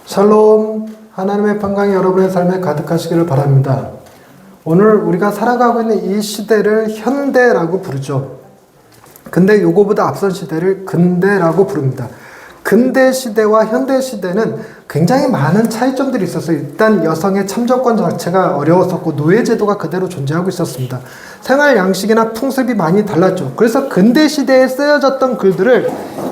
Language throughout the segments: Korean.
샬롬, 하나님의 평강이 여러분의 삶에 가득하시기를 바랍니다. 오늘 우리가 살아가고 있는 이 시대를 현대라고 부르죠. 근데 요거보다 앞선 시대를 근대라고 부릅니다. 근대 시대와 현대 시대는 굉장히 많은 차이점들이 있었어요. 일단 여성의 참정권 자체가 어려웠었고 노예제도가 그대로 존재하고 있었습니다. 생활 양식이나 풍습이 많이 달랐죠. 그래서 근대 시대에 쓰여졌던 글들을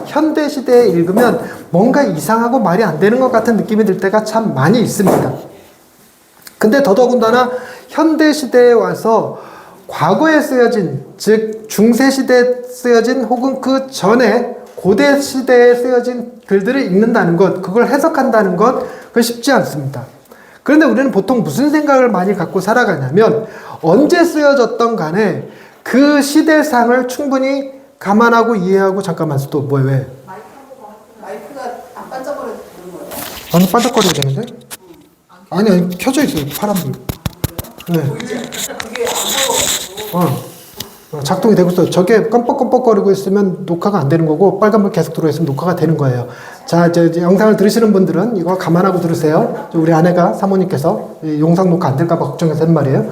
현대 시대에 읽으면 뭔가 이상하고 말이 안 되는 것 같은 느낌이 들 때가 참 많이 있습니다. 근데 더더군다나 현대 시대에 와서 과거에 쓰여진, 즉 중세 시대에 쓰여진 혹은 그 전에 고대 시대에 쓰여진 글들을 읽는다는 것, 그걸 해석한다는 것, 그건 쉽지 않습니다. 그런데 우리는 보통 무슨 생각을 많이 갖고 살아가냐면 언제 쓰여졌던 간에 그 시대상을 충분히 감안하고 이해하고 잠깐만 또 뭐야 왜? 마이크가 안 반짝거려도 되는 거예요? 아니 반짝거려야 되는데? 아니 켜져 있어요 파란불. 네. 그게 안 보여. 작동이 되고 있어요. 저게 껌뻑껌뻑거리고 있으면 녹화가 안 되는 거고 빨간불 계속 들어있으면 녹화가 되는 거예요. 자, 이제 영상을 들으시는 분들은 이거 감안하고 들으세요. 우리 아내가 사모님께서 영상 녹화 안 될까 봐 걱정해서 한 말이에요.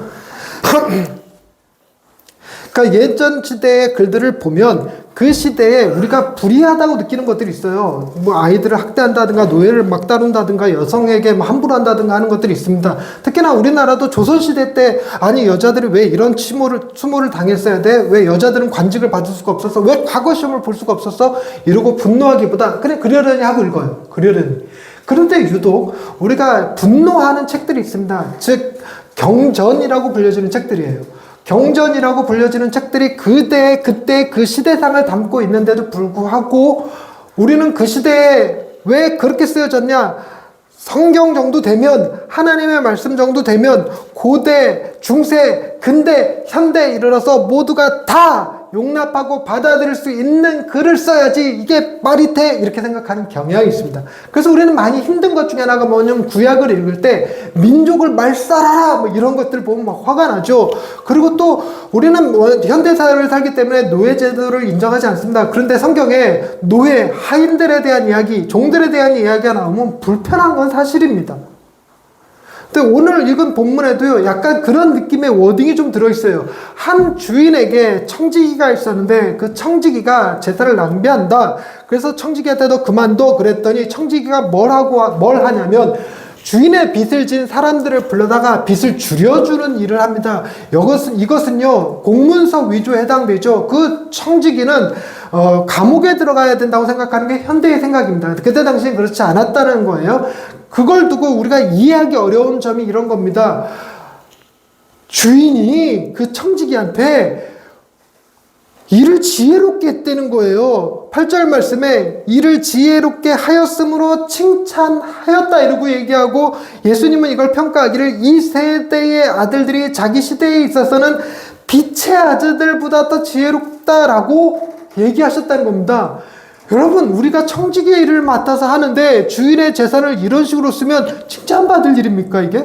그러니까 예전 시대의 글들을 보면 그 시대에 우리가 불이하다고 느끼는 것들이 있어요. 뭐 아이들을 학대한다든가 노예를 막 다룬다든가 여성에게 뭐 함부로 한다든가 하는 것들이 있습니다. 특히나 우리나라도 조선시대 때 아니 여자들이 왜 이런 추모를 당했어야 돼? 왜 여자들은 관직을 받을 수가 없었어? 왜 과거 시험을 볼 수가 없었어? 이러고 분노하기보다 그냥 그러려니 하고 읽어요. 그러려니. 그런데 유독 우리가 분노하는 책들이 있습니다. 즉 경전이라고 불려지는 책들이에요. 경전이라고 불려지는 책들이 그때 그 시대상을 담고 있는데도 불구하고 우리는 그 시대에 왜 그렇게 쓰여졌냐? 성경 정도 되면 하나님의 말씀 정도 되면 고대, 중세, 근대, 현대에 이르러서 모두가 다 용납하고 받아들일 수 있는 글을 써야지 이게 말이 돼 이렇게 생각하는 경향이 있습니다. 그래서 우리는 많이 힘든 것 중에 하나가 뭐냐면 구약을 읽을 때 민족을 말살하라 뭐 이런 것들 보면 막 화가 나죠. 그리고 또 우리는 현대사회를 살기 때문에 노예제도를 인정하지 않습니다. 그런데 성경에 노예, 하인들에 대한 이야기, 종들에 대한 이야기가 나오면 불편한 건 사실입니다. 근데 오늘 읽은 본문에도요, 약간 그런 느낌의 워딩이 좀 들어있어요. 한 주인에게 청지기가 있었는데, 그 청지기가 재산을 낭비한다. 그래서 청지기한테 너 그만둬. 그랬더니 청지기가 뭘 하냐면, 주인의 빚을 진 사람들을 불러다가 빚을 줄여주는 일을 합니다. 이것은요, 공문서 위조에 해당되죠. 그 청지기는, 감옥에 들어가야 된다고 생각하는 게 현대의 생각입니다. 그때 당시엔 그렇지 않았다는 거예요. 그걸 두고 우리가 이해하기 어려운 점이 이런 겁니다. 주인이 그 청지기한테 일을 지혜롭게 했다는 거예요. 8절 말씀에 일을 지혜롭게 하였으므로 칭찬하였다 이러고 얘기하고 예수님은 이걸 평가하기를 이 세대의 아들들이 자기 시대에 있어서는 빛의 아들들보다 더 지혜롭다라고 얘기하셨다는 겁니다. 여러분, 우리가 청지기의 일을 맡아서 하는데 주인의 재산을 이런 식으로 쓰면 칭찬받을 일입니까, 이게?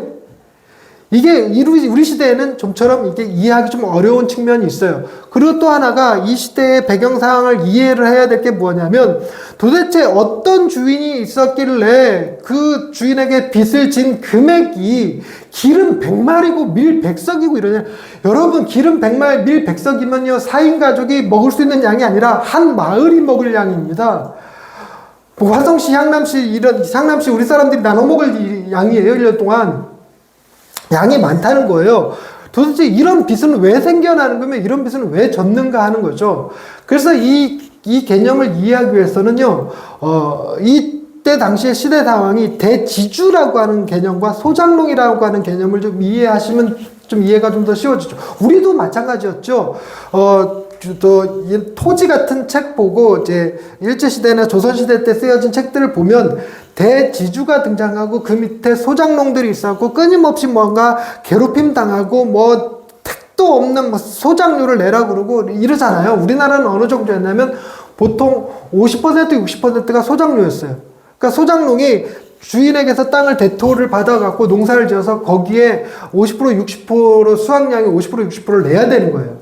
이게 우리 시대에는 좀처럼 이게 이해하기 좀 어려운 측면이 있어요. 그리고 또 하나가 이 시대의 배경상황을 이해를 해야 될 게 뭐냐면 도대체 어떤 주인이 있었길래 그 주인에게 빚을 진 금액이 기름 100마리고 밀 100석이고 이러냐. 여러분, 기름 100마리, 밀 100석이면요 4인 가족이 먹을 수 있는 양이 아니라 한 마을이 먹을 양입니다. 뭐 화성시, 향남시 우리 사람들이 나눠 먹을 양이에요. 1년 동안. 양이 많다는 거예요. 도대체 이런 빚은 왜 생겨나는 거면 이런 빚은 왜 졌는가 하는 거죠. 그래서 이 개념을 이해하기 위해서는요, 이때 당시의 시대 상황이 대지주라고 하는 개념과 소장농이라고 하는 개념을 좀 이해하시면 좀 이해가 좀 더 쉬워지죠. 우리도 마찬가지였죠. 또 토지 같은 책 보고 이제 일제시대나 조선시대 때 쓰여진 책들을 보면 대지주가 등장하고 그 밑에 소장농들이 있었고 끊임없이 뭔가 괴롭힘 당하고 뭐 택도 없는 뭐 소장료를 내라 그러고 이러잖아요. 우리나라는 어느 정도였냐면 보통 50% 60%가 소장료였어요. 그러니까 소장농이 주인에게서 땅을 대토를 받아갖고 농사를 지어서 거기에 50% 60% 수확량의 50% 60%를 내야 되는 거예요.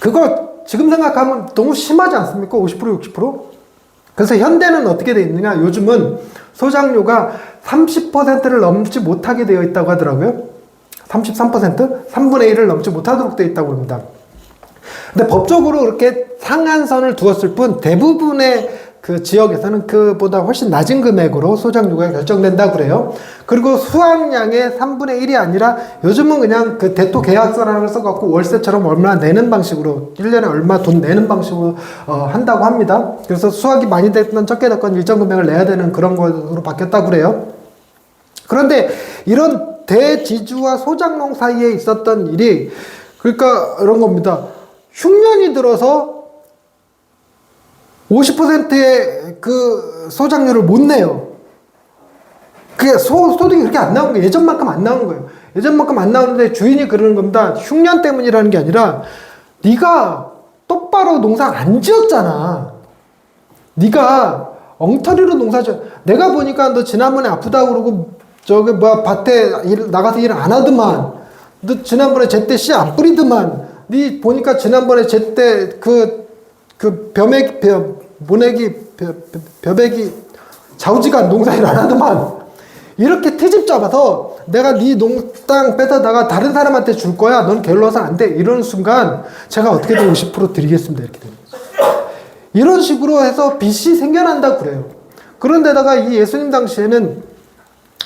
그거 지금 생각하면 너무 심하지 않습니까? 50% 60%? 그래서 현대는 어떻게 되어 있느냐? 요즘은 소장료가 30%를 넘지 못하게 되어 있다고 하더라고요. 33%? 3분의 1을 넘지 못하도록 되어 있다고 합니다. 근데 법적으로 그렇게 상한선을 두었을 뿐 대부분의 그 지역에서는 그보다 훨씬 낮은 금액으로 소장료가 결정된다고 그래요. 그리고 수확량의 3분의 1이 아니라 요즘은 그냥 그 대토 계약서라는 걸 써갖고 월세처럼 얼마 내는 방식으로 1년에 얼마 돈 내는 방식으로 한다고 합니다. 그래서 수확이 많이 됐건 적게 됐건 일정 금액을 내야 되는 그런 것으로 바뀌었다고 그래요. 그런데 이런 대지주와 소장농 사이에 있었던 일이 그러니까 이런 겁니다. 흉년이 들어서 50%의 그 소장료를 못 내요. 그게 소득이 그렇게 안 나온 거예요. 예전만큼 안 나온 거예요. 예전만큼 안 나오는데 주인이 그러는 겁니다. 흉년 때문이라는 게 아니라 네가 똑바로 농사 안 지었잖아. 네가 엉터리로 농사 지었. 내가 보니까 너 지난번에 아프다고 그러고 저기 뭐야 밭에 나가서 일 안 하더만. 너 지난번에 제때 씨 안 뿌리더만. 네 보니까 지난번에 제때 벼베기 자우지간 농사일 안 하더만. 이렇게 트집 잡아서 내가 네 농땅 뺏어다가 다른 사람한테 줄 거야. 넌 게을러서 안 돼. 이러는 순간 제가 어떻게든 50% 드리겠습니다. 이렇게 됩니다. 이런 식으로 해서 빚이 생겨난다 그래요. 그런데다가 이 예수님 당시에는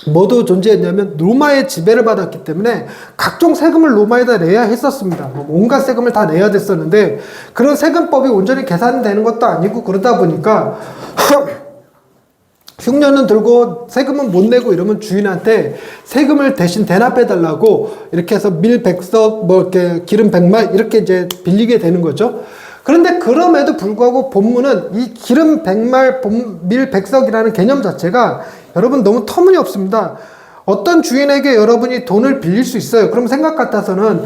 뭐도 존재했냐면 로마의 지배를 받았기 때문에 각종 세금을 로마에다 내야 했었습니다. 온갖 세금을 다 내야 됐었는데 그런 세금법이 온전히 계산되는 것도 아니고 그러다 보니까 흉년은 들고 세금은 못 내고 이러면 주인한테 세금을 대신 대납해 달라고 이렇게 해서 밀 100석 뭐 이렇게 기름 100말 이렇게 이제 빌리게 되는 거죠. 그런데 그럼에도 불구하고 본문은 이 기름 100말 밀 100석이라는 개념 자체가 여러분 너무 터무니없습니다. 어떤 주인에게 여러분이 돈을 빌릴 수 있어요. 그럼 생각 같아서는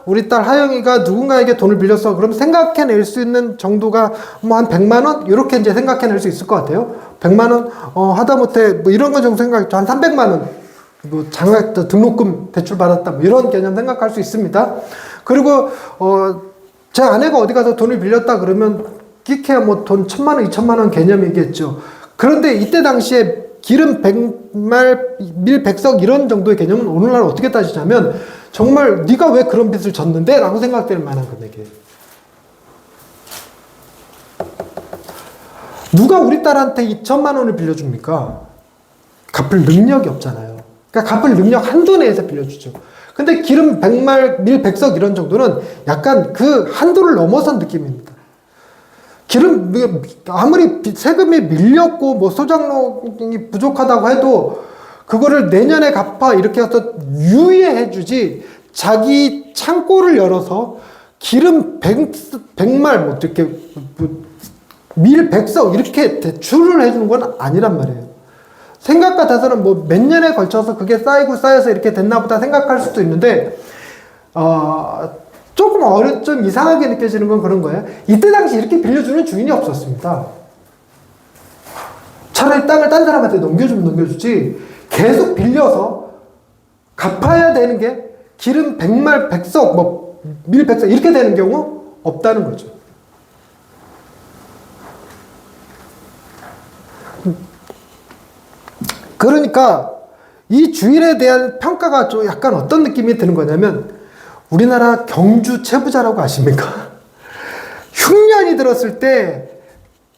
우리 딸 하영이가 누군가에게 돈을 빌렸어. 그럼 생각해낼 수 있는 정도가 뭐 한 100만 원? 이렇게 이제 생각해낼 수 있을 것 같아요. 100만 원? 하다못해 뭐 이런 거 정도 생각했죠. 한 300만 원. 뭐 장학 등록금 대출 받았다. 뭐 이런 개념 생각할 수 있습니다. 그리고 제 아내가 어디 가서 돈을 빌렸다 그러면 끼케야 뭐 돈 1000만 원, 2000만 원 개념이겠죠. 그런데 이때 당시에 기름 100말, 밀 100석 이런 정도의 개념은 오늘날 어떻게 따지자면 정말 네가 왜 그런 빚을 졌는데? 라고 생각될 만한 금액이에요. 누가 우리 딸한테 2천만 원을 빌려줍니까? 갚을 능력이 없잖아요. 그러니까 갚을 능력 한도 내에서 빌려주죠. 근데 기름 100말, 밀 100석 이런 정도는 약간 그 한도를 넘어선 느낌입니다. 아무리 세금이 밀렸고 뭐 소장농이 부족하다고 해도 그거를 내년에 갚아 이렇게 해서 유예해 주지 자기 창고를 열어서 기름 100말 뭐 이렇게 밀 100석 이렇게 대출을 해주는 건 아니란 말이에요. 생각 같아서는 뭐 몇 년에 걸쳐서 그게 쌓여서 이렇게 됐나 보다 생각할 수도 있는데 조금 좀 이상하게 느껴지는 건 그런 거예요. 이때 당시 이렇게 빌려주는 주인이 없었습니다. 차라리 땅을 딴 사람한테 넘겨주면 넘겨주지 계속 빌려서 갚아야 되는 게 기름 100말 100석 뭐 밀 100석 이렇게 되는 경우 없다는 거죠. 그러니까 이 주일에 대한 평가가 좀 약간 어떤 느낌이 드는 거냐면 우리나라 경주 채부자라고 아십니까? 흉년이 들었을 때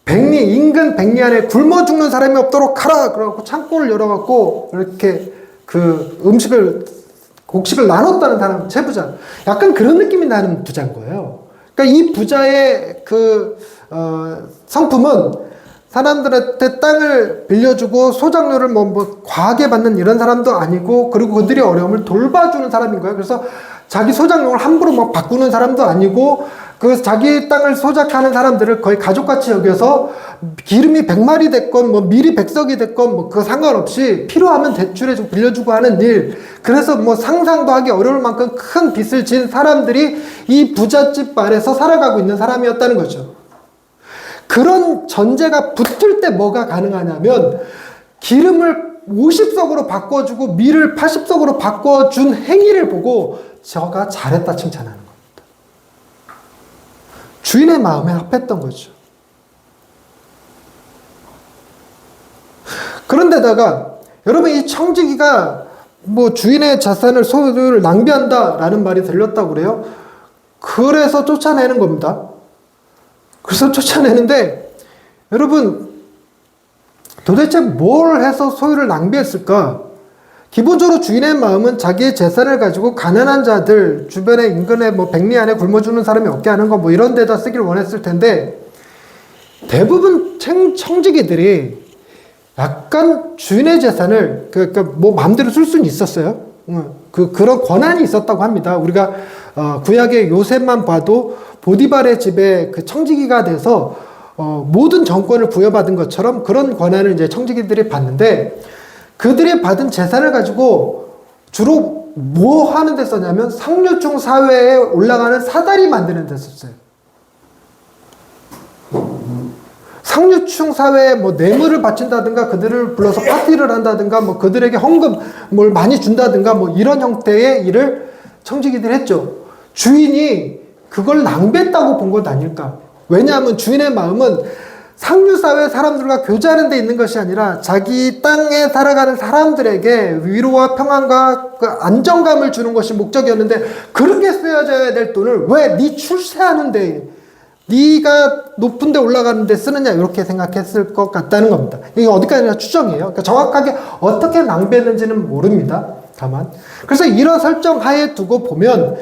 인근 백리 안에 굶어 죽는 사람이 없도록 하라! 그래갖고 창고를 열어갖고 이렇게 곡식을 나눴다는 사람, 채부자. 약간 그런 느낌이 나는 부자인 거예요. 그러니까 이 부자의 성품은 사람들한테 땅을 빌려주고 소장료를 뭐 과하게 받는 이런 사람도 아니고 그리고 그들의 어려움을 돌봐주는 사람인 거예요. 그래서 자기 소장용을 함부로 막 바꾸는 사람도 아니고 그 자기 땅을 소작하는 사람들을 거의 가족같이 여겨서 기름이 100마리 됐건 뭐 밀이 100석이 됐건 뭐 그거 상관없이 필요하면 대출해주고 빌려주고 하는 일. 그래서 뭐 상상도 하기 어려울 만큼 큰 빚을 진 사람들이 이 부잣집 아래서 살아가고 있는 사람이었다는 거죠. 그런 전제가 붙을 때 뭐가 가능하냐면 기름을 50석으로 바꿔주고 밀을 80석으로 바꿔준 행위를 보고 저가 잘했다 칭찬하는 겁니다. 주인의 마음에 합했던 거죠. 그런데다가 여러분 이 청지기가 뭐 주인의 자산을 소유를 낭비한다라는 말이 들렸다고 그래요. 그래서 쫓아내는 겁니다. 그래서 쫓아내는데 여러분 도대체 뭘 해서 소유를 낭비했을까? 기본적으로 주인의 마음은 자기의 재산을 가지고 가난한 자들, 주변에 인근에 뭐 백리 안에 굶어 죽는 사람이 없게 하는 거 뭐 이런 데다 쓰길 원했을 텐데 대부분 청지기들이 약간 주인의 재산을 뭐 마음대로 쓸 수는 있었어요. 그런 권한이 있었다고 합니다. 우리가 구약의 요셉만 봐도 보디발의 집에 그 청지기가 돼서 모든 정권을 부여받은 것처럼 그런 권한을 이제 청지기들이 받는데 그들이 받은 재산을 가지고 주로 뭐 하는 데 썼냐면 상류층 사회에 올라가는 사다리 만드는 데 썼어요. 상류층 사회에 뭐 뇌물을 바친다든가 그들을 불러서 파티를 한다든가 뭐 그들에게 헌금을 많이 준다든가 뭐 이런 형태의 일을 청지기들이 했죠. 주인이 그걸 낭비했다고 본 것 아닐까. 왜냐하면 주인의 마음은 상류사회 사람들과 교제하는 데 있는 것이 아니라 자기 땅에 살아가는 사람들에게 위로와 평안과 그 안정감을 주는 것이 목적이었는데 그렇게 쓰여져야 될 돈을 왜 네 출세하는데 네가 높은 데 올라가는 데 쓰느냐 이렇게 생각했을 것 같다는 겁니다. 이게 어디까지나 추정이에요. 그러니까 정확하게 어떻게 낭비했는지는 모릅니다. 다만 그래서 이런 설정 하에 두고 보면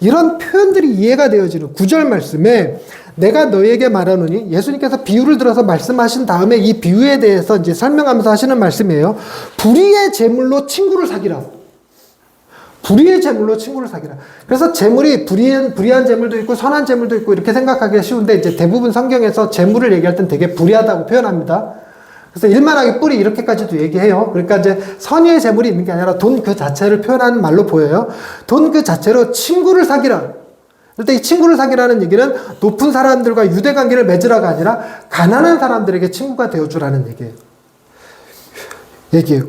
이런 표현들이 이해가 되어지는 9절 말씀에 내가 너에게 말하노니 예수님께서 비유를 들어서 말씀하신 다음에 이 비유에 대해서 이제 설명하면서 하시는 말씀이에요. 불의의 재물로 친구를 사귀라. 불의의 재물로 친구를 사귀라. 그래서 재물이 불의한 재물도 있고 선한 재물도 있고 이렇게 생각하기가 쉬운데 이제 대부분 성경에서 재물을 얘기할 땐 되게 불의하다고 표현합니다. 그래서 일만하게 뿔이 이렇게까지도 얘기해요. 그러니까 이제 선의의 재물이 있는 게 아니라 돈 그 자체를 표현하는 말로 보여요. 돈 그 자체로 친구를 사귀라. 그때 이 친구를 사귀라는 얘기는 높은 사람들과 유대관계를 맺으라가 아니라 가난한 사람들에게 친구가 되어주라는 얘기예요.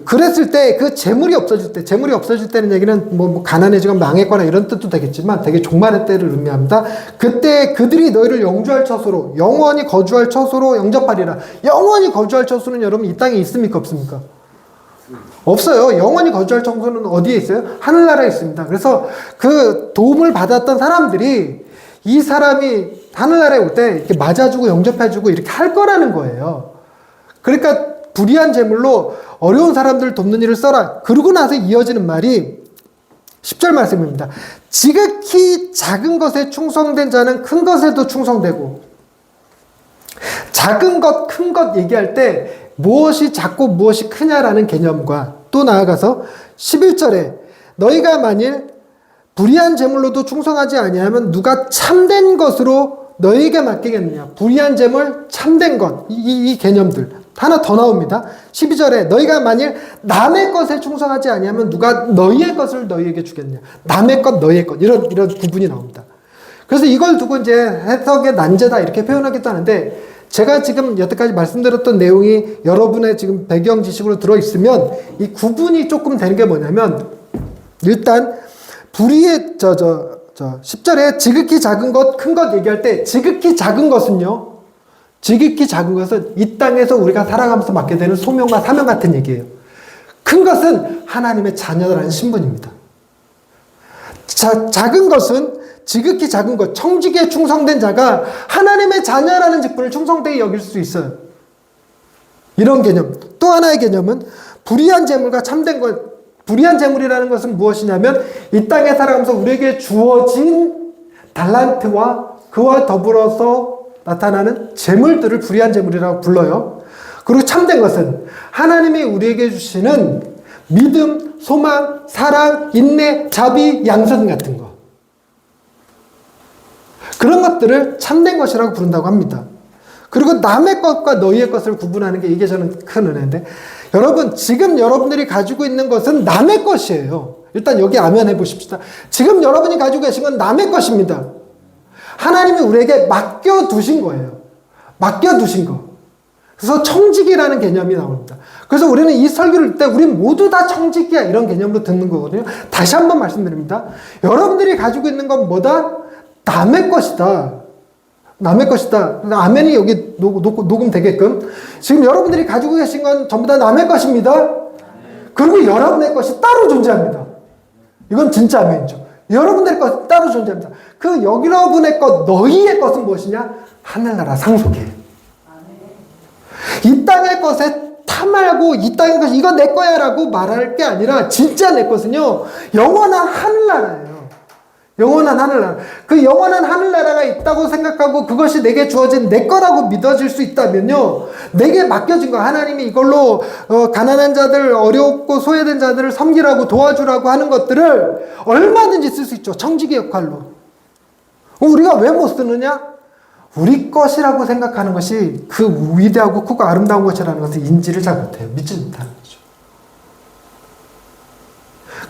그랬을 때 그 재물이 없어질 때는 얘기는 뭐 가난해지거나 망했거나 이런 뜻도 되겠지만 되게 종말의 때를 의미합니다. 그때 그들이 너희를 영주할 처소로 영원히 거주할 처소로 영접하리라. 영원히 거주할 처소는 여러분 이 땅에 있습니까 없습니까? 없어요. 영원히 거주할 처소는 어디에 있어요? 하늘나라에 있습니다. 그래서 그 도움을 받았던 사람들이 이 사람이 하늘나라에 올 때 이렇게 맞아주고 영접해주고 이렇게 할 거라는 거예요. 그러니까 불의한 재물로 어려운 사람들을 돕는 일을 써라. 그러고 나서 이어지는 말이 10절 말씀입니다. 지극히 작은 것에 충성된 자는 큰 것에도 충성되고 작은 것, 큰 것 얘기할 때 무엇이 작고 무엇이 크냐라는 개념과 또 나아가서 11절에 너희가 만일 불의한 재물로도 충성하지 아니하면 누가 참된 것으로 너희에게 맡기겠느냐. 불의한 재물, 참된 것, 이 개념들 하나 더 나옵니다. 12절에 너희가 만일 남의 것에 충성하지 아니하면 누가 너희의 것을 너희에게 주겠냐. 남의 것, 너희의 것 이런 구분이 나옵니다. 그래서 이걸 두고 이제 해석의 난제다 이렇게 표현하기도 하는데 제가 지금 여태까지 말씀드렸던 내용이 여러분의 지금 배경 지식으로 들어있으면 이 구분이 조금 되는 게 뭐냐면 일단 불의의 10절에 지극히 작은 것, 큰 것 얘기할 때 지극히 작은 것은요. 지극히 작은 것은 이 땅에서 우리가 살아가면서 맡게 되는 소명과 사명 같은 얘기예요. 큰 것은 하나님의 자녀라는 신분입니다. 작은 것은 지극히 작은 것, 청지기에 충성된 자가 하나님의 자녀라는 직분을 충성되게 여길 수 있어요. 이런 개념. 또 하나의 개념은 불의한 재물과 참된 것. 불의한 재물이라는 것은 무엇이냐면 이 땅에 살아가면서 우리에게 주어진 달란트와 그와 더불어서 나타나는 재물들을 불의한 재물이라고 불러요. 그리고 참된 것은 하나님이 우리에게 주시는 믿음, 소망, 사랑, 인내, 자비, 양선 같은 거. 그런 것들을 참된 것이라고 부른다고 합니다. 그리고 남의 것과 너희의 것을 구분하는 게 이게 저는 큰 은혜인데 여러분 지금 여러분들이 가지고 있는 것은 남의 것이에요. 일단 여기 아멘 해보십시다. 지금 여러분이 가지고 계신 건 남의 것입니다. 하나님이 우리에게 맡겨두신 거예요. 맡겨두신 거. 그래서 청지기라는 개념이 나옵니다. 그래서 우리는 이 설교를 때 우리 모두 다 청지기야 이런 개념으로 듣는 거거든요. 다시 한번 말씀드립니다. 여러분들이 가지고 있는 건 뭐다? 남의 것이다. 남의 것이다. 아멘이 여기 녹음되게끔. 지금 여러분들이 가지고 계신 건 전부 다 남의 것입니다. 그리고 여러분의 것이 따로 존재합니다. 이건 진짜 아멘이죠. 여러분들의 것이 따로 존재합니다. 그 여러분의 것, 너희의 것은 무엇이냐? 하늘나라 상속이에요. 이 땅의 것에 탐하고 이 땅의 것, 이거 내 거야 라고 말할 게 아니라 진짜 내 것은요, 영원한 하늘나라예요. 영원한 하늘나라. 그 영원한 하늘나라가 있다고 생각하고 그것이 내게 주어진 내 거라고 믿어질 수 있다면요, 내게 맡겨진 거, 하나님이 이걸로 가난한 자들, 어렵고 소외된 자들을 섬기라고 도와주라고 하는 것들을 얼마든지 쓸 수 있죠. 청지기 역할로. 우리가 왜 못 쓰느냐? 우리 것이라고 생각하는 것이 그 위대하고 크고 아름다운 것이라는 것을 인지를 잘 못해요. 믿지 못하는 거죠.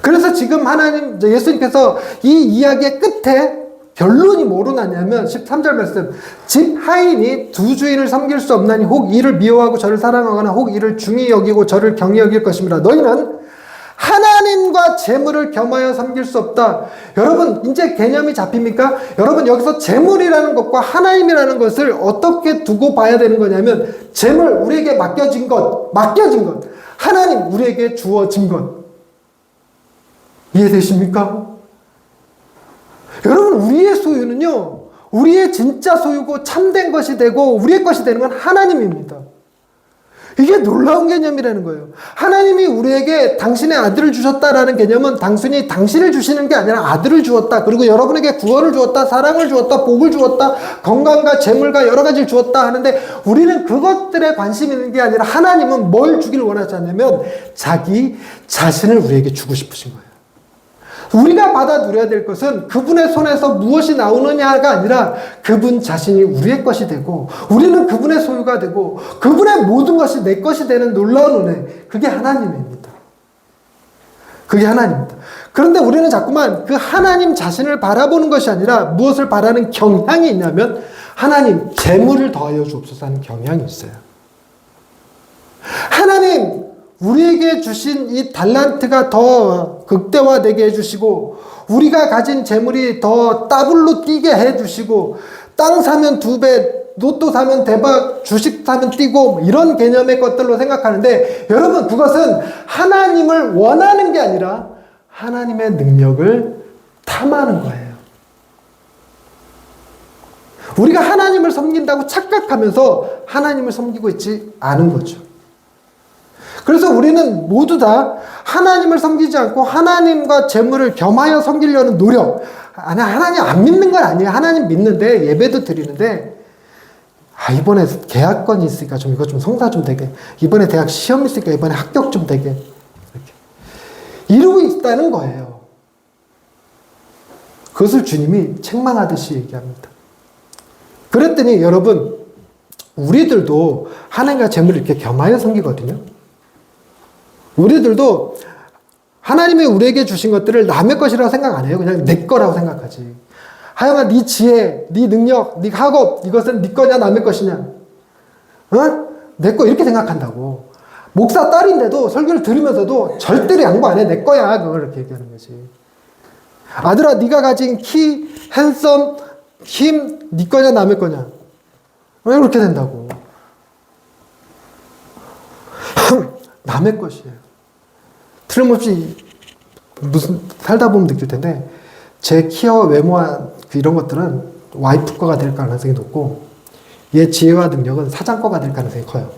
그래서 지금 하나님, 예수님께서 이 이야기의 끝에 결론이 뭐로 나냐면 13절 말씀, 집 하인이 두 주인을 섬길 수 없나니 혹 이를 미워하고 저를 사랑하거나 혹 이를 중히 여기고 저를 경히 여길 것입니다. 너희는 하나님과 재물을 겸하여 섬길 수 없다. 여러분, 이제 개념이 잡힙니까? 여러분, 여기서 재물이라는 것과 하나님이라는 것을 어떻게 두고 봐야 되는 거냐면, 재물, 우리에게 맡겨진 것, 하나님, 우리에게 주어진 것. 이해되십니까? 여러분, 우리의 소유는요, 우리의 진짜 소유고 참된 것이 되고 우리의 것이 되는 건 하나님입니다. 이게 놀라운 개념이라는 거예요. 하나님이 우리에게 당신의 아들을 주셨다라는 개념은 단순히 당신을 주시는 게 아니라 아들을 주었다. 그리고 여러분에게 구원을 주었다. 사랑을 주었다. 복을 주었다. 건강과 재물과 여러 가지를 주었다 하는데, 우리는 그것들에 관심 있는 게 아니라 하나님은 뭘 주기를 원하지 않냐면 자기 자신을 우리에게 주고 싶으신 거예요. 우리가 받아 누려야 될 것은 그분의 손에서 무엇이 나오느냐가 아니라 그분 자신이 우리의 것이 되고 우리는 그분의 소유가 되고 그분의 모든 것이 내 것이 되는 놀라운 은혜, 그게 하나님입니다. 그게 하나님입니다. 그런데 우리는 자꾸만 그 하나님 자신을 바라보는 것이 아니라 무엇을 바라는 경향이 있냐면, 하나님 재물을 더하여 주옵소서 하는 경향이 있어요. 하나님, 우리에게 주신 이 달란트가 더 극대화되게 해주시고, 우리가 가진 재물이 더 더블로 뛰게 해주시고, 땅 사면 2배, 로또 사면 대박, 주식 사면 뛰고, 이런 개념의 것들로 생각하는데, 여러분, 그것은 하나님을 원하는 게 아니라 하나님의 능력을 탐하는 거예요. 우리가 하나님을 섬긴다고 착각하면서 하나님을 섬기고 있지 않은 거죠. 그래서 우리는 모두 다 하나님을 섬기지 않고 하나님과 재물을 겸하여 섬기려는 노력. 아니, 하나님 안 믿는 건 아니에요. 하나님 믿는데, 예배도 드리는데, 이번에 계약건이 있으니까 좀 이거 좀 성사 좀 되게, 이번에 대학 시험 있으니까 이번에 합격 좀 되게, 이렇게 이러고 있다는 거예요. 그것을 주님이 책망하듯이 얘기합니다. 그랬더니 여러분, 우리들도 하나님과 재물을 이렇게 겸하여 섬기거든요. 우리들도 하나님이 우리에게 주신 것들을 남의 것이라고 생각 안 해요. 그냥 내 거라고 생각하지. 하여간 네 지혜, 네 능력, 네 학업, 이것은 네 거냐 남의 것이냐, 내 거, 이렇게 생각한다고. 목사 딸인데도 설교를 들으면서도 절대로 양보 안 해. 내 거야. 그걸 이렇게 얘기하는 거지. 아들아, 네가 가진 키, 핸섬, 힘, 네 거냐 남의 거냐. 왜 그렇게 된다고. 남의 것이에요. 틀림없이 무슨 살다 보면 느낄 텐데, 제 키와 외모와 이런 것들은 와이프 거가 될 가능성이 높고, 얘 지혜와 능력은 사장 거가 될 가능성이 커요.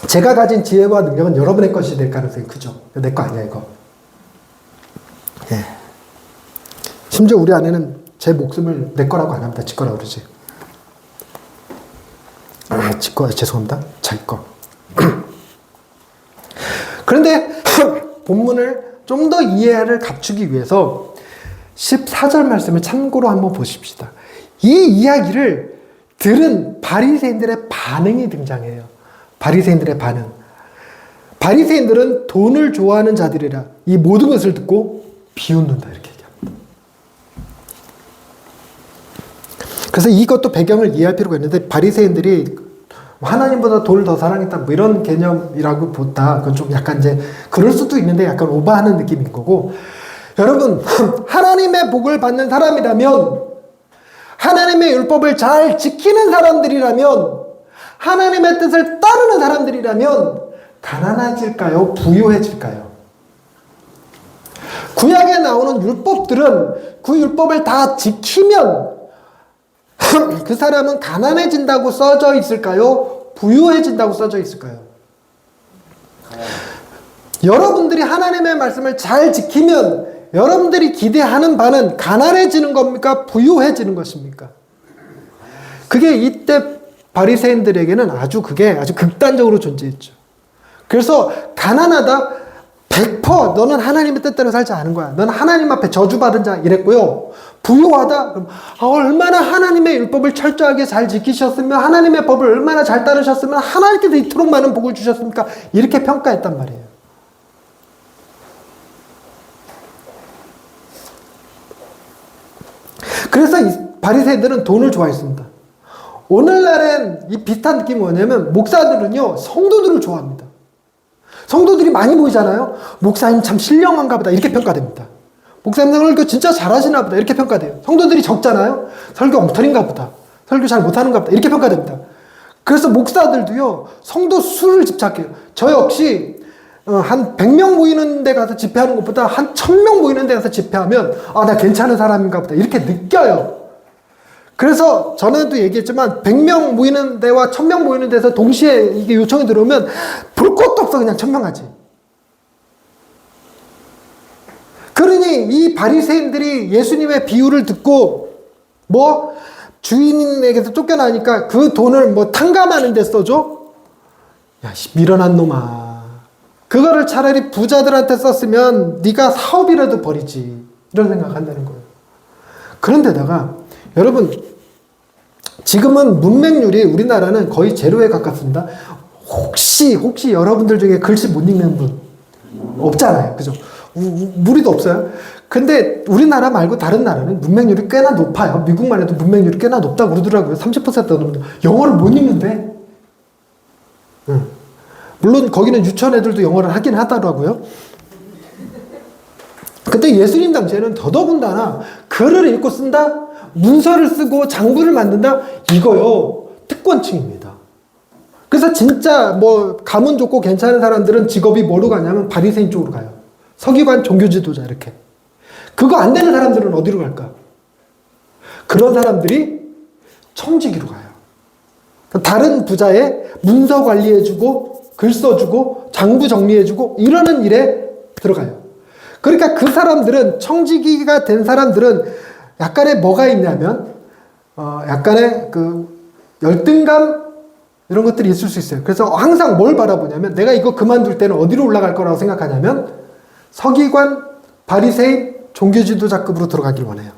제가 가진 지혜와 능력은 여러분의 것이 될 가능성이 크죠. 내 거 아니야, 이거. 예. 심지어 우리 아내는 제 목숨을 내 거라고 안 합니다. 지 거라고 그러지. 지 거, 죄송합니다. 자기 거. 그런데 본문을 좀 더 이해를 갖추기 위해서 14절 말씀을 참고로 한번 보십시다. 이 이야기를 들은 바리새인들의 반응이 등장해요. 바리새인들의 반응. 바리새인들은 돈을 좋아하는 자들이라 이 모든 것을 듣고 비웃는다, 이렇게 얘기합니다. 그래서 이것도 배경을 이해할 필요가 있는데, 바리새인들이 하나님보다 돈을 더 사랑했다, 뭐 이런 개념이라고 보다, 그건 좀 약간 이제 그럴 수도 있는데 약간 오버하는 느낌인 거고, 여러분, 하나님의 복을 받는 사람이라면, 하나님의 율법을 잘 지키는 사람들이라면, 하나님의 뜻을 따르는 사람들이라면 가난해질까요? 부유해질까요? 구약에 나오는 율법들은 그 율법을 다 지키면 그 사람은 가난해진다고 써져 있을까요? 부유해진다고 써져 있을까요? 여러분들이 하나님의 말씀을 잘 지키면 여러분들이 기대하는 바는 가난해지는 겁니까? 부유해지는 것입니까? 그게 이때 바리새인들에게는 그게 아주 극단적으로 존재했죠. 그래서 가난하다 100% 너는 하나님의 뜻대로 살지 않은 거야. 너는 하나님 앞에 저주받은 자 이랬고요. 부유하다? 그럼 얼마나 하나님의 율법을 철저하게 잘 지키셨으면, 하나님의 법을 얼마나 잘 따르셨으면 하나님께서 이토록 많은 복을 주셨습니까? 이렇게 평가했단 말이에요. 그래서 이 바리새인들은 돈을 좋아했습니다. 오늘날엔 이 비슷한 느낌이 뭐냐면, 목사들은요 성도들을 좋아합니다. 성도들이 많이 모이잖아요. 목사님 참 신령한가 보다 이렇게 평가됩니다. 목사님 설교 진짜 잘하시나 보다 이렇게 평가돼요. 성도들이 적잖아요. 설교 엉터리인가 보다, 설교 잘 못하는가 보다 이렇게 평가됩니다. 그래서 목사들도요 성도 수를 집착해요. 저 역시 한 100명 모이는 데 가서 집회하는 것보다 한 1000명 모이는 데 가서 집회하면 나 괜찮은 사람인가 보다 이렇게 느껴요. 그래서 전에도 얘기했지만 100명 모이는 데와 1000명 모이는 데서 동시에 이게 요청이 들어오면 볼 것도 없어 그냥 천명하지. 그러니 이 바리새인들이 예수님의 비유를 듣고 주인에게서 쫓겨나니까 그 돈을 탕감하는 데 써줘? 야, 미련한 놈아. 그거를 차라리 부자들한테 썼으면 네가 사업이라도 벌이지. 이런 생각한다는 거예요. 그런데다가 여러분, 지금은 문맹률이 우리나라는 거의 제로에 가깝습니다. 혹시 여러분들 중에 글씨 못 읽는 분 없잖아요. 그죠? 무리도 없어요. 근데 우리나라 말고 다른 나라는 문맹률이 꽤나 높아요. 미국만 해도 문맹률이 꽤나 높다고 그러더라고요. 30% 넘는. 영어를 못 읽는데. 물론 거기는 유치원 애들도 영어를 하긴 하더라고요. 근데 예수님 당시에는 더더군다나 글을 읽고 쓴다? 문서를 쓰고 장부를 만든다? 이거요 특권층입니다. 그래서 진짜 가문 좋고 괜찮은 사람들은 직업이 뭐로 가냐면 바리새인 쪽으로 가요. 서기관, 종교지도자 이렇게. 그거 안 되는 사람들은 어디로 갈까? 그런 사람들이 청지기로 가요. 다른 부자의 문서 관리해주고 글 써주고 장부 정리해주고 이러는 일에 들어가요. 그러니까 그 사람들은, 청지기가 된 사람들은 약간의 뭐가 있냐면 약간의 열등감 이런 것들이 있을 수 있어요. 그래서 항상 뭘 바라보냐면, 내가 이거 그만둘 때는 어디로 올라갈 거라고 생각하냐면 서기관, 바리새인, 종교지도자급으로 들어가길 원해요.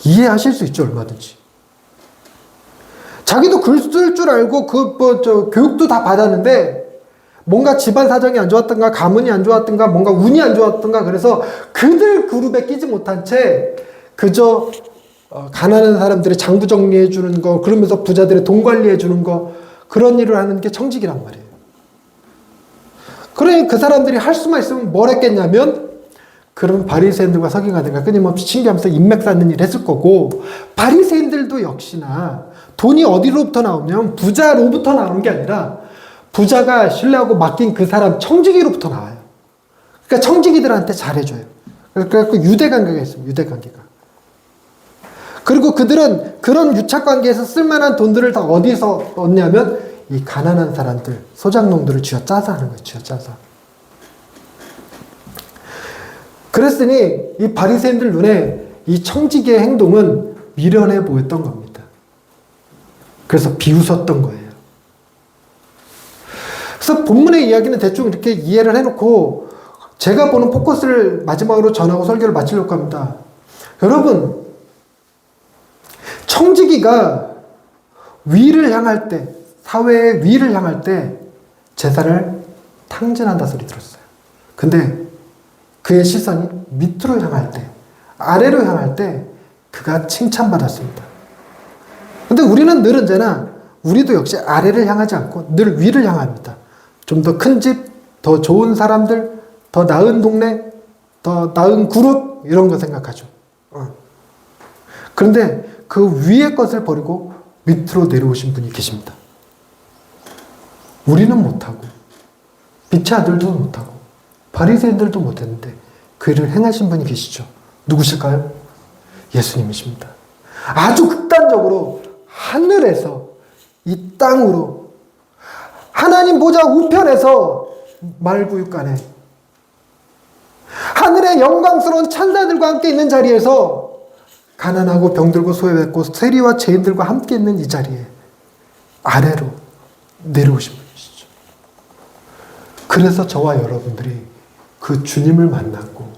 이해하실 수 있죠, 얼마든지. 자기도 글 쓸 줄 알고 교육도 다 받았는데 뭔가 집안 사정이 안 좋았던가, 가문이 안 좋았던가, 뭔가 운이 안 좋았던가, 그래서 그들 그룹에 끼지 못한 채 그저 가난한 사람들의 장부 정리해 주는 거, 그러면서 부자들의 돈 관리해 주는 거, 그런 일을 하는 게 청지기란 말이에요. 그러니 그 사람들이 할 수만 있으면 뭘 했겠냐면, 그러면 바리새인들과 서기관들과 끊임없이 친교하면서 인맥 쌓는 일을 했을 거고, 바리새인들도 역시나 돈이 어디로부터 나오냐면 부자로부터 나오는 게 아니라 부자가 신뢰하고 맡긴 그 사람 청지기로부터 나와요. 그러니까 청지기들한테 잘해줘요. 그래서 유대관계가 있습니다. 유대관계가. 그리고 그들은 그런 유착관계에서 쓸만한 돈들을 다 어디서 얻냐면 이 가난한 사람들, 소작농들을 쥐어짜서 하는 거예요. 쥐어짜서. 그랬으니 이 바리새인들 눈에 이 청지기의 행동은 미련해 보였던 겁니다. 그래서 비웃었던 거예요. 그래서 본문의 이야기는 대충 이렇게 이해를 해놓고 제가 보는 포커스를 마지막으로 전하고 설교를 마치려고 합니다. 여러분, 청지기가 위를 향할 때, 사회의 위를 향할 때 제사를 탕진한다 소리 들었어요. 근데 그의 시선이 밑으로 향할 때, 아래로 향할 때 그가 칭찬받았습니다. 근데 우리는 늘 언제나 우리도 역시 아래를 향하지 않고 늘 위를 향합니다. 좀 더 큰 집, 더 좋은 사람들, 더 나은 동네, 더 나은 그룹 이런 거 생각하죠. 그런데 그 위의 것을 버리고 밑으로 내려오신 분이 계십니다. 우리는 못하고 빛의 아들도 못하고 바리새인들도 못했는데 그 일을 행하신 분이 계시죠. 누구실까요? 예수님이십니다. 아주 극단적으로 하늘에서 이 땅으로 하나님 보좌 우편에서 말구육간에 하늘의 영광스러운 천사들과 함께 있는 자리에서 가난하고 병들고 소외받고 세리와 죄인들과 함께 있는 이 자리에 아래로 내려오신 분이시죠. 그래서 저와 여러분들이 그 주님을 만났고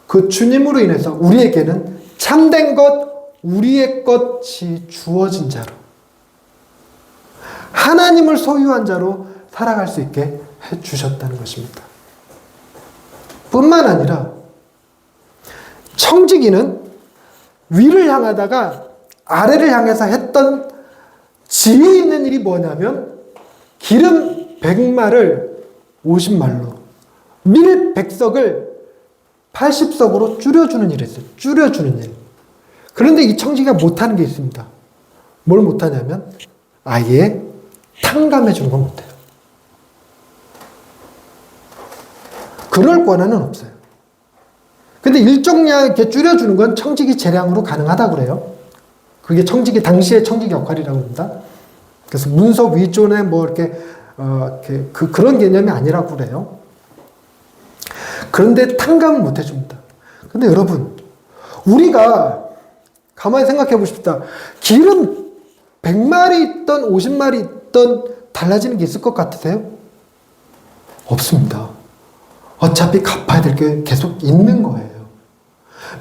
그 주님으로 인해서 우리에게는 참된 것, 우리의 것이 주어진 자로 하나님을 소유한 자로 살아갈 수 있게 해주셨다는 것입니다. 뿐만 아니라 청지기는 위를 향하다가 아래를 향해서 했던 지혜 있는 일이 뭐냐면 기름 100말을 50말로 밀 100석을 80석으로 줄여주는 일을 했어요. 줄여주는 일. 그런데 이 청지기가 못하는 게 있습니다. 뭘 못하냐면 아예 탕감해 주는 건 못해요. 그럴 권한은 없어요. 근데 일정량 이렇게 줄여주는 건 청지기 재량으로 가능하다고 그래요. 그게 청지기, 당시의 청지기 역할이라고 합니다. 그래서 문서 위존에 뭐 이렇게, 그런 개념이 아니라고 그래요. 그런데 탕감은 못 해줍니다. 근데 여러분, 우리가 가만히 생각해 보십시다. 기름 100마리 있던 50마리 있던 달라지는 게 있을 것 같으세요? 없습니다. 어차피 갚아야 될 게 계속 있는 거예요.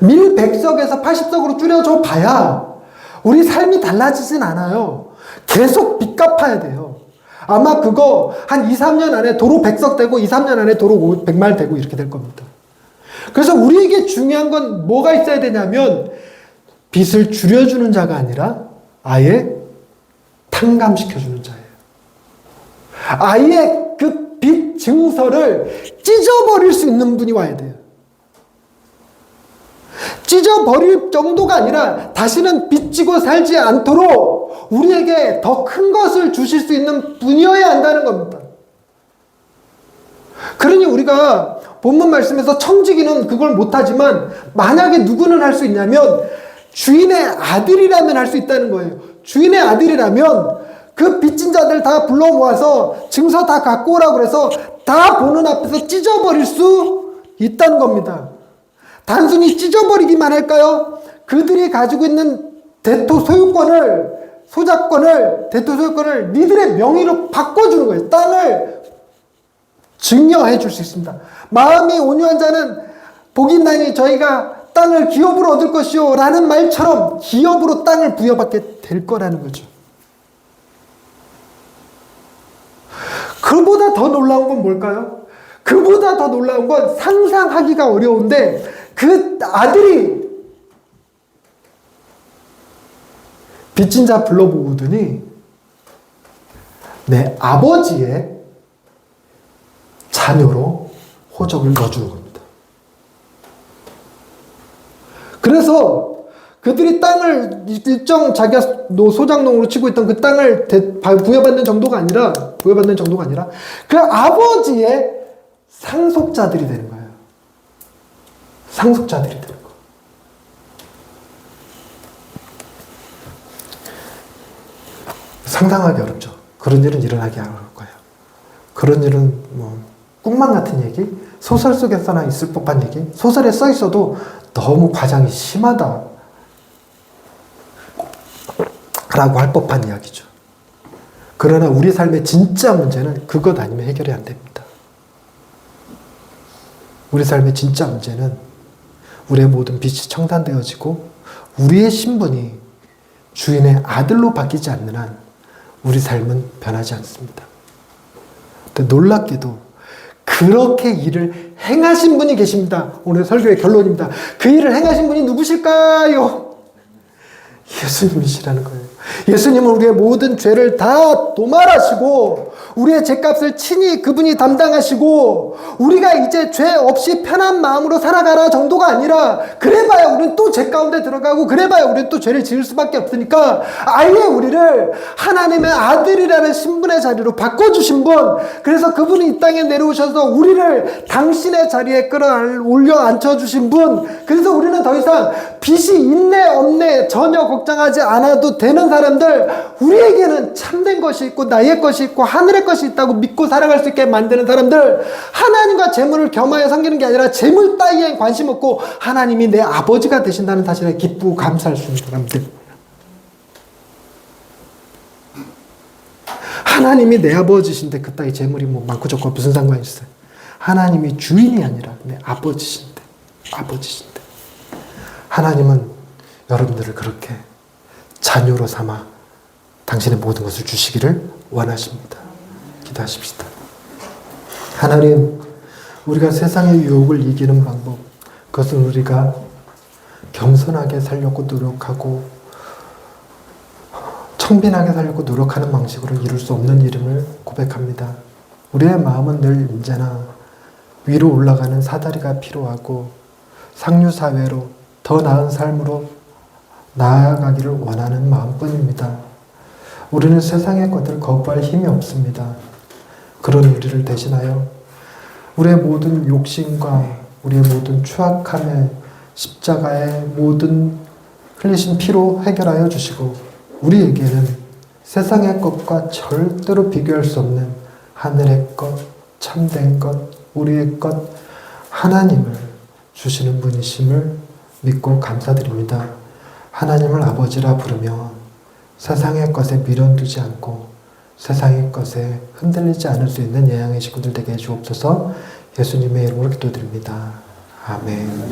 밀 100석에서 80석으로 줄여줘 봐야 우리 삶이 달라지진 않아요. 계속 빚 갚아야 돼요. 아마 그거 한 2, 3년 안에 도로 100석 되고 2, 3년 안에 도로 100말 되고 이렇게 될 겁니다. 그래서 우리에게 중요한 건 뭐가 있어야 되냐면 빚을 줄여주는 자가 아니라 아예 탕감시켜주는 자예요. 아예 그 빚 증서를 찢어버릴 수 있는 분이 와야 돼요. 찢어버릴 정도가 아니라 다시는 빚지고 살지 않도록 우리에게 더 큰 것을 주실 수 있는 분이어야 한다는 겁니다. 그러니 우리가 본문 말씀에서 청지기는 그걸 못하지만 만약에 누구는 할 수 있냐면 주인의 아들이라면 할 수 있다는 거예요. 주인의 아들이라면 그 빚진 자들 다 불러 모아서 증서 다 갖고 오라고 그래서 다 보는 앞에서 찢어버릴 수 있다는 겁니다. 단순히 찢어버리기만 할까요? 그들이 가지고 있는 대토 소유권을, 소작권을, 대토 소유권을 니들의 명의로 바꿔주는 거예요. 땅을 증여해 줄 수 있습니다. 마음이 온유한 자는 복이 있나니 저희가 땅을 기업으로 얻을 것이요 라는 말처럼 기업으로 땅을 부여받게 될 거라는 거죠. 그보다 더 놀라운 건 뭘까요? 그보다 더 놀라운 건 상상하기가 어려운데 그 아들이 빚진 자 불러보더니 내 아버지의 자녀로 호적을 넣어주는 겁니다. 그래서 그들이 땅을 일정 자기가 소작농으로 치고 있던 그 땅을 부여받는 정도가 아니라 그 아버지의 상속자들이 되는 거예요. 상속자들이 되는 거. 상상하기 어렵죠. 그런 일은 일어나기 어려울 거예요. 그런 일은 뭐 꿈만 같은 얘기, 소설 속에서나 있을 법한 얘기, 소설에 써 있어도 너무 과장이 심하다 라고 할 법한 이야기죠. 그러나 우리 삶의 진짜 문제는 그것 아니면 해결이 안 됩니다. 우리 삶의 진짜 문제는 우리의 모든 빚이 청산되어지고 우리의 신분이 주인의 아들로 바뀌지 않는 한 우리 삶은 변하지 않습니다. 근데 놀랍게도 그렇게 일을 행하신 분이 계십니다. 오늘 설교의 결론입니다. 그 일을 행하신 분이 누구실까요? 예수님이시라는 거예요. 예수님은 우리의 모든 죄를 다 도말하시고 우리의 죄값을 친히 그분이 담당하시고 우리가 이제 죄 없이 편한 마음으로 살아가라 정도가 아니라 그래봐야 우리는 또 죄 가운데 들어가고 그래봐야 우리는 또 죄를 지을 수밖에 없으니까 아예 우리를 하나님의 아들이라는 신분의 자리로 바꿔주신 분, 그래서 그분이 이 땅에 내려오셔서 우리를 당신의 자리에 끌어올려 앉혀주신 분, 그래서 우리는 더 이상 빚이 있네 없네 전혀 걱정하지 않아도 되는 사람들, 우리에게는 참된 것이 있고 나의 것이 있고 하늘의 것이 있다고 믿고 살아갈 수 있게 만드는 사람들, 하나님과 재물을 겸하여 섬기는 게 아니라 재물 따위에 관심 없고 하나님이 내 아버지가 되신다는 사실에 기쁘고 감사할 수 있는 사람들, 하나님이 내 아버지신데 그따위 재물이 뭐 많고 적고 무슨 상관이 있어요. 하나님이 주인이 아니라 내 아버지신데 하나님은 여러분들을 그렇게 자녀로 삼아 당신의 모든 것을 주시기를 원하십니다. 기도하십시다. 하나님, 우리가 세상의 유혹을 이기는 방법, 그것은 우리가 겸손하게 살려고 노력하고 청빈하게 살려고 노력하는 방식으로 이룰 수 없는 일임을 고백합니다. 우리의 마음은 늘 언제나 위로 올라가는 사다리가 필요하고 상류사회로 더 나은 삶으로 나아가기를 원하는 마음뿐입니다. 우리는 세상의 것들을 거부할 힘이 없습니다. 그런 우리를 대신하여 우리의 모든 욕심과 우리의 모든 추악함의 십자가의 모든 흘리신 피로 해결하여 주시고 우리에게는 세상의 것과 절대로 비교할 수 없는 하늘의 것, 참된 것, 우리의 것, 하나님을 주시는 분이심을 믿고 감사드립니다. 하나님을 아버지라 부르며 세상의 것에 미련두지 않고 세상의 것에 흔들리지 않을 수 있는 예양의 식구들 되게 해주옵소서. 예수님의 이름으로 기도드립니다. 아멘.